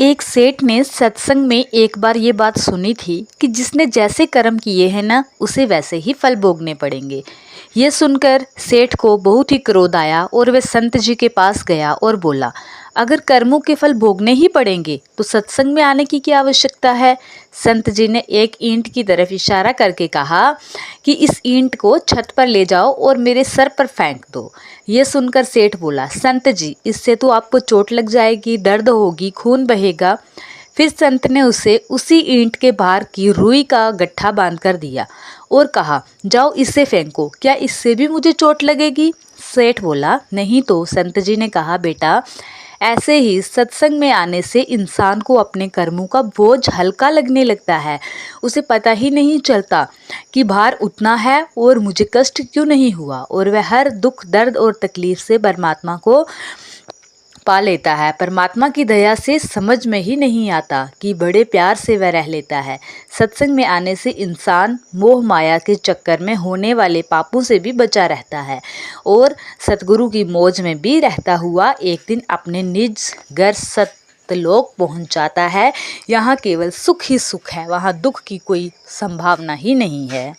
एक सेठ ने सत्संग में एक बार ये बात सुनी थी कि जिसने जैसे कर्म किए हैं ना उसे वैसे ही फल भोगने पड़ेंगे। ये सुनकर सेठ को बहुत ही क्रोध आया और वह संत जी के पास गया और बोला, अगर कर्मों के फल भोगने ही पड़ेंगे तो सत्संग में आने की क्या आवश्यकता है। संत जी ने एक ईंट की तरफ इशारा करके कहा कि इस ईंट को छत पर ले जाओ और मेरे सर पर फेंक दो। ये सुनकर सेठ बोला, संत जी इससे तो आपको चोट लग जाएगी, दर्द होगी, खून बहेगा। फिर संत ने उसे उसी ईंट के बाहर की रुई का गट्ठा बांध कर दिया और कहा, जाओ इसे फेंको, क्या इससे भी मुझे चोट लगेगी। सेठ बोला, नहीं तो। संत जी ने कहा, बेटा ऐसे ही सत्संग में आने से इंसान को अपने कर्मों का बोझ हल्का लगने लगता है। उसे पता ही नहीं चलता कि भार उतना है और मुझे कष्ट क्यों नहीं हुआ, और वह हर दुख, दर्द और तकलीफ से परमात्मा को पा लेता है। परमात्मा की दया से समझ में ही नहीं आता कि बड़े प्यार से वह रह लेता है। सत्संग में आने से इंसान मोह माया के चक्कर में होने वाले पापों से भी बचा रहता है और सतगुरु की मौज में भी रहता हुआ एक दिन अपने निज घर सतलोक पहुंच जाता है। यहाँ केवल सुख ही सुख है, वहाँ दुख की कोई संभावना ही नहीं है।